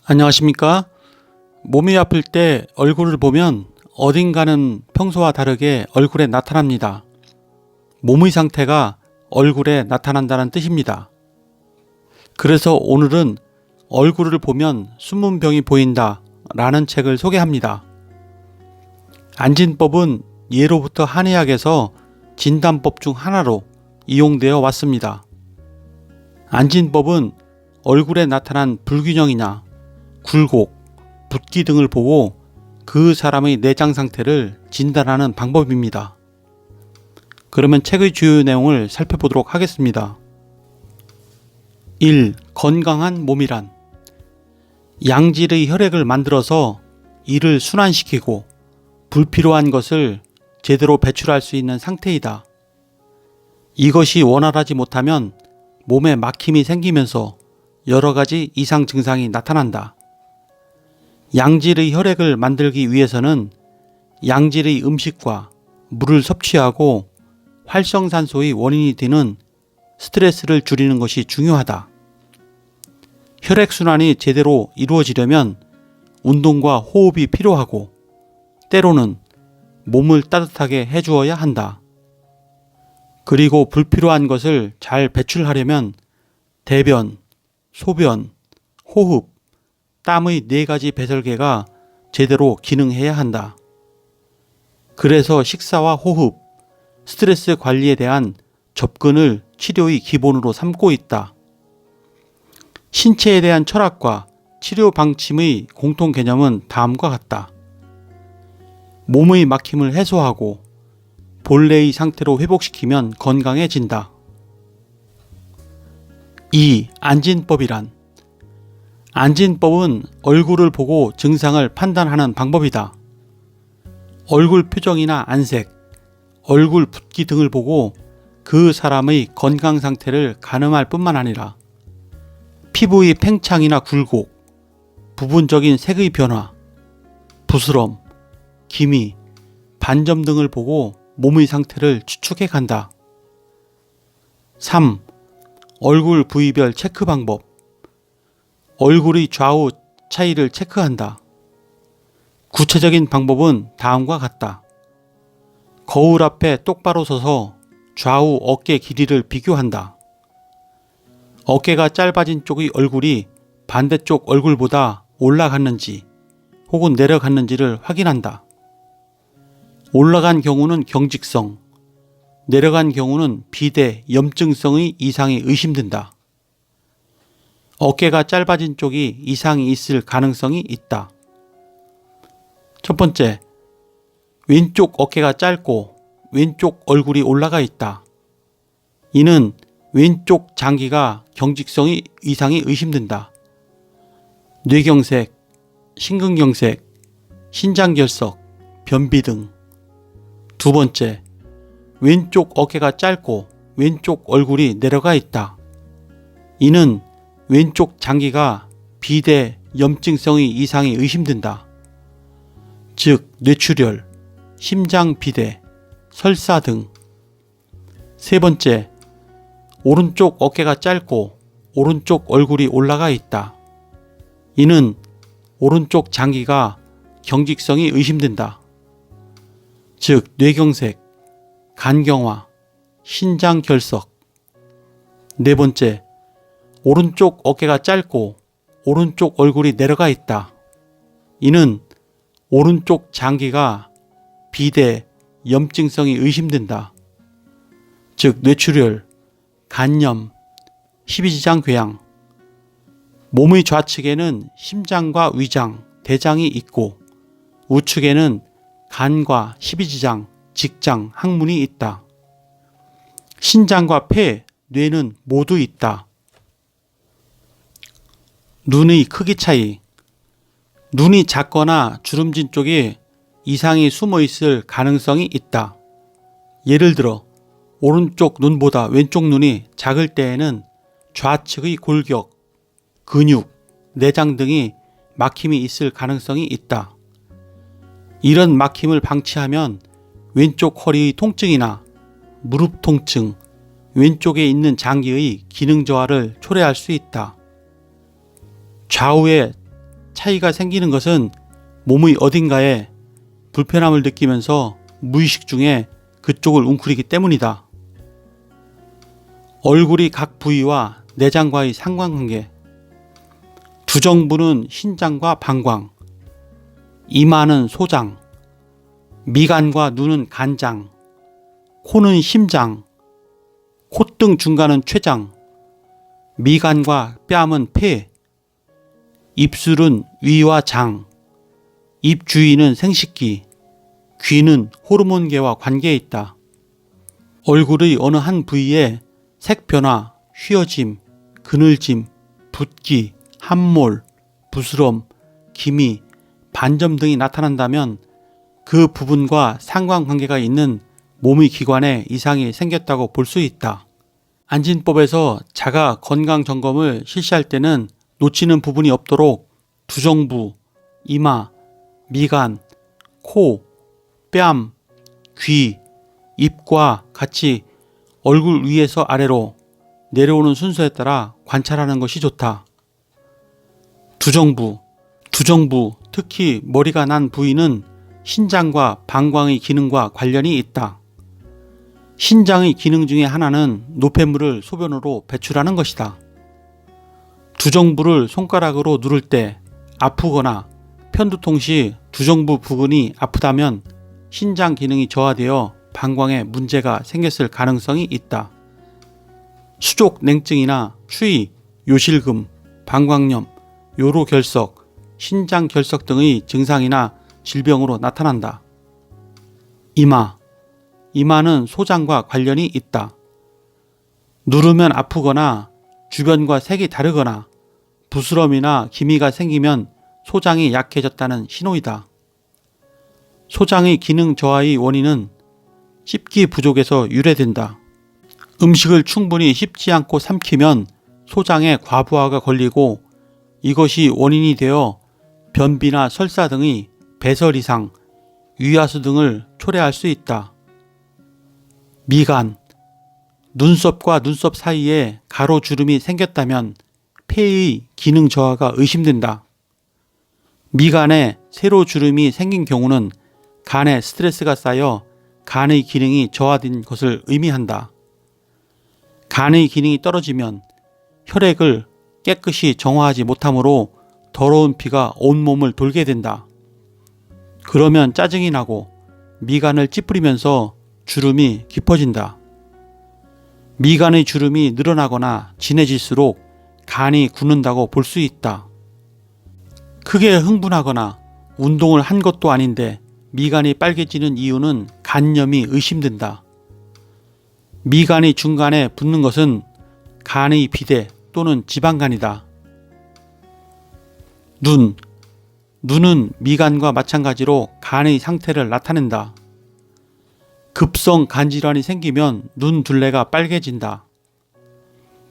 안녕하십니까? 몸이 아플 때 얼굴을 보면 어딘가는 평소와 다르게 얼굴에 나타납니다. 몸의 상태가 얼굴에 나타난다는 뜻입니다. 그래서 오늘은 얼굴을 보면 숨은 병이 보인다 라는 책을 소개합니다. 안진법은 예로부터 한의학에서 진단법 중 하나로 이용되어 왔습니다. 안진법은 얼굴에 나타난 불균형이나 굴곡, 붓기 등을 보고 그 사람의 내장 상태를 진단하는 방법입니다. 그러면 책의 주요 내용을 살펴보도록 하겠습니다. 1. 건강한 몸이란 양질의 혈액을 만들어서 이를 순환시키고 불필요한 것을 제대로 배출할 수 있는 상태이다. 이것이 원활하지 못하면 몸에 막힘이 생기면서 여러 가지 이상 증상이 나타난다. 양질의 혈액을 만들기 위해서는 양질의 음식과 물을 섭취하고 활성산소의 원인이 되는 스트레스를 줄이는 것이 중요하다. 혈액순환이 제대로 이루어지려면 운동과 호흡이 필요하고 때로는 몸을 따뜻하게 해주어야 한다. 그리고 불필요한 것을 잘 배출하려면 대변, 소변, 호흡, 땀의 4가지 배설계가 제대로 기능해야 한다. 그래서 식사와 호흡, 스트레스 관리에 대한 접근을 치료의 기본으로 삼고 있다. 신체에 대한 철학과 치료 방침의 공통 개념은 다음과 같다. 몸의 막힘을 해소하고 본래의 상태로 회복시키면 건강해진다. 2. 안진법이란 안진법은 얼굴을 보고 증상을 판단하는 방법이다. 얼굴 표정이나 안색, 얼굴 붓기 등을 보고 그 사람의 건강 상태를 가늠할 뿐만 아니라 피부의 팽창이나 굴곡, 부분적인 색의 변화, 부스럼, 기미, 반점 등을 보고 몸의 상태를 추측해 간다. 3. 얼굴 부위별 체크 방법 얼굴의 좌우 차이를 체크한다. 구체적인 방법은 다음과 같다. 거울 앞에 똑바로 서서 좌우 어깨 길이를 비교한다. 어깨가 짧아진 쪽의 얼굴이 반대쪽 얼굴보다 올라갔는지 혹은 내려갔는지를 확인한다. 올라간 경우는 경직성, 내려간 경우는 비대, 염증성의 이상이 의심된다. 어깨가 짧아진 쪽이 이상이 있을 가능성이 있다. 첫 번째, 왼쪽 어깨가 짧고 왼쪽 얼굴이 올라가 있다. 이는 왼쪽 장기가 경직성이 이상이 의심된다. 뇌경색, 심근경색, 신장결석, 변비 등. 두 번째, 왼쪽 어깨가 짧고 왼쪽 얼굴이 내려가 있다. 이는 왼쪽 장기가 비대, 염증성의 이상이 의심된다. 즉 뇌출혈, 심장 비대, 설사 등. 세 번째, 오른쪽 어깨가 짧고 오른쪽 얼굴이 올라가 있다. 이는 오른쪽 장기가 경직성이 의심된다. 즉 뇌경색, 간경화, 신장결석. 네 번째, 오른쪽 어깨가 짧고 오른쪽 얼굴이 내려가 있다. 이는 오른쪽 장기가 비대, 염증성이 의심된다. 즉 뇌출혈, 간염, 십이지장 궤양. 몸의 좌측에는 심장과 위장, 대장이 있고 우측에는 간과 십이지장, 직장, 항문이 있다. 신장과 폐, 뇌는 모두 있다. 눈의 크기 차이. 눈이 작거나 주름진 쪽에 이상이 숨어 있을 가능성이 있다. 예를 들어 오른쪽 눈보다 왼쪽 눈이 작을 때에는 좌측의 골격, 근육, 내장 등이 막힘이 있을 가능성이 있다. 이런 막힘을 방치하면 왼쪽 허리의 통증이나 무릎 통증, 왼쪽에 있는 장기의 기능 저하를 초래할 수 있다. 좌우에 차이가 생기는 것은 몸의 어딘가에 불편함을 느끼면서 무의식 중에 그쪽을 웅크리기 때문이다. 얼굴이 각 부위와 내장과의 상관관계. 두정부는 신장과 방광, 이마는 소장, 미간과 눈은 간장, 코는 심장, 콧등 중간은 췌장, 미간과 뺨은 폐, 입술은 위와 장, 입 주위는 생식기, 귀는 호르몬계와 관계에 있다. 얼굴의 어느 한 부위에 색변화, 휘어짐, 그늘짐, 붓기, 함몰, 부스럼, 기미, 반점 등이 나타난다면 그 부분과 상관관계가 있는 몸의 기관에 이상이 생겼다고 볼 수 있다. 안진법에서 자가 건강점검을 실시할 때는 놓치는 부분이 없도록 두정부, 이마, 미간, 코, 뺨, 귀, 입과 같이 얼굴 위에서 아래로 내려오는 순서에 따라 관찰하는 것이 좋다. 두정부, 특히 머리가 난 부위는 신장과 방광의 기능과 관련이 있다. 신장의 기능 중에 하나는 노폐물을 소변으로 배출하는 것이다. 두정부를 손가락으로 누를 때 아프거나 편두통 시 두정부 부근이 아프다면 신장 기능이 저하되어 방광에 문제가 생겼을 가능성이 있다. 수족 냉증이나 추위, 요실금, 방광염, 요로결석, 신장결석 등의 증상이나 질병으로 나타난다. 이마는 소장과 관련이 있다. 누르면 아프거나 주변과 색이 다르거나 부스럼이나 기미가 생기면 소장이 약해졌다는 신호이다. 소장의 기능 저하의 원인은 씹기 부족에서 유래된다. 음식을 충분히 씹지 않고 삼키면 소장에 과부하가 걸리고 이것이 원인이 되어 변비나 설사 등의 배설 이상, 위하수 등을 초래할 수 있다. 미간, 눈썹과 눈썹 사이에 가로주름이 생겼다면 폐의 기능 저하가 의심된다. 미간에 세로주름이 생긴 경우는 간에 스트레스가 쌓여 간의 기능이 저하된 것을 의미한다. 간의 기능이 떨어지면 혈액을 깨끗이 정화하지 못하므로 더러운 피가 온몸을 돌게 된다. 그러면 짜증이 나고 미간을 찌푸리면서 주름이 깊어진다. 미간의 주름이 늘어나거나 진해질수록 간이 굳는다고 볼 수 있다. 크게 흥분하거나 운동을 한 것도 아닌데 미간이 빨개지는 이유는 간염이 의심된다. 미간이 중간에 붓는 것은 간의 비대 또는 지방간이다. 눈은 미간과 마찬가지로 간의 상태를 나타낸다. 급성 간질환이 생기면 눈 둘레가 빨개진다.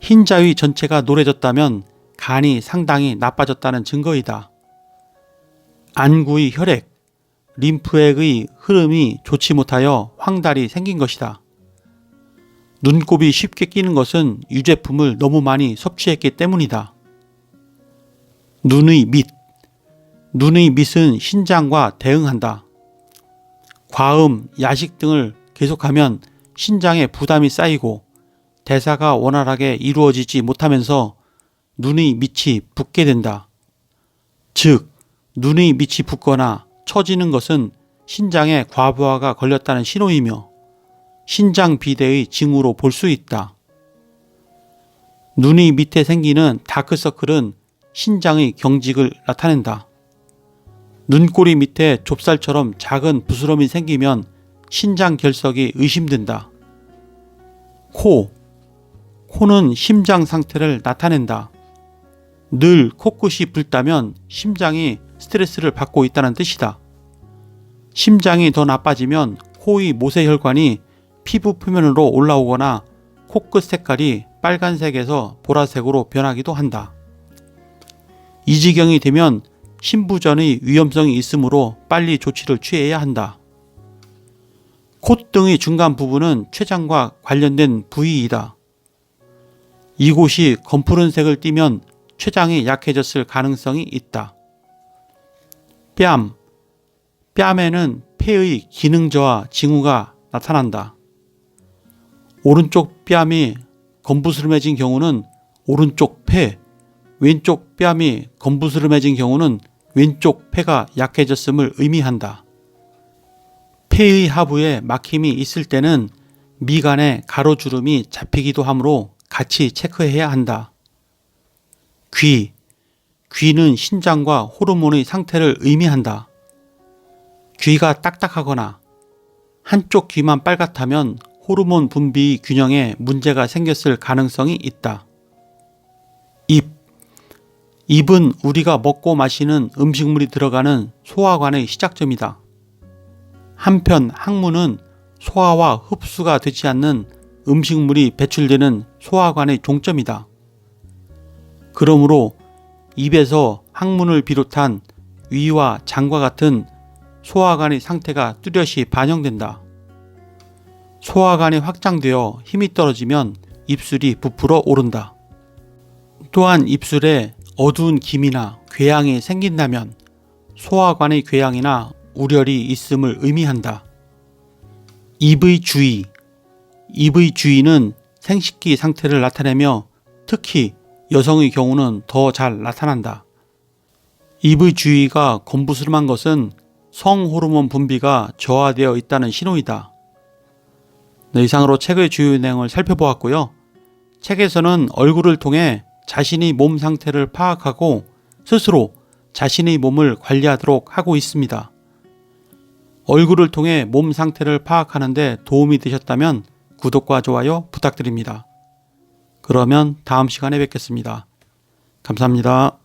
흰자위 전체가 노래졌다면 간이 상당히 나빠졌다는 증거이다. 안구의 혈액, 림프액의 흐름이 좋지 못하여 황달이 생긴 것이다. 눈곱이 쉽게 끼는 것은 유제품을 너무 많이 섭취했기 때문이다. 눈의 밑은 신장과 대응한다. 과음, 야식 등을 계속하면 신장에 부담이 쌓이고 대사가 원활하게 이루어지지 못하면서 눈의 밑이 붓게 된다. 즉, 눈의 밑이 붓거나 처지는 것은 신장에 과부하가 걸렸다는 신호이며 신장 비대의 징후로 볼 수 있다. 눈의 밑에 생기는 다크서클은 신장의 경직을 나타낸다. 눈꼬리 밑에 좁쌀처럼 작은 부스럼이 생기면 신장 결석이 의심된다. 코는 심장 상태를 나타낸다. 늘 코끝이 붉다면 심장이 스트레스를 받고 있다는 뜻이다. 심장이 더 나빠지면 코의 모세혈관이 피부 표면으로 올라오거나 코끝 색깔이 빨간색에서 보라색으로 변하기도 한다. 이 지경이 되면 신부전의 위험성이 있으므로 빨리 조치를 취해야 한다. 콧등의 중간 부분은 췌장과 관련된 부위이다. 이곳이 검푸른색을 띠면 췌장이 약해졌을 가능성이 있다. 뺨. 뺨에는 폐의 기능 저하 징후가 나타난다. 오른쪽 뺨이 검부스름해진 경우는 오른쪽 폐, 왼쪽 뺨이 검부스름해진 경우는 왼쪽 폐가 약해졌음을 의미한다. 폐의 하부에 막힘이 있을 때는 미간에 가로주름이 잡히기도 하므로 같이 체크해야 한다. 귀. 귀는 신장과 호르몬의 상태를 의미한다. 귀가 딱딱하거나 한쪽 귀만 빨갛다면 호르몬 분비 균형에 문제가 생겼을 가능성이 있다. 입. 입은 우리가 먹고 마시는 음식물이 들어가는 소화관의 시작점이다. 한편 항문은 소화와 흡수가 되지 않는 음식물이 배출되는 소화관의 종점이다. 그러므로 입에서 항문을 비롯한 위와 장과 같은 소화관의 상태가 뚜렷이 반영된다. 소화관이 확장되어 힘이 떨어지면 입술이 부풀어 오른다. 또한 입술에 어두운 김이나 궤양이 생긴다면 소화관의 궤양이나 우열이 있음을 의미한다. 입의 주의. 입의 주의는 생식기 상태를 나타내며 특히 여성의 경우는 더 잘 나타난다. 입의 주의가 검부스름한 것은 성호르몬 분비가 저하되어 있다는 신호이다. 네, 이상으로 책의 주요 내용을 살펴보았고요. 책에서는 얼굴을 통해 자신의 몸 상태를 파악하고 스스로 자신의 몸을 관리하도록 하고 있습니다. 얼굴을 통해 몸 상태를 파악하는 데 도움이 되셨다면 구독과 좋아요 부탁드립니다. 그러면 다음 시간에 뵙겠습니다. 감사합니다.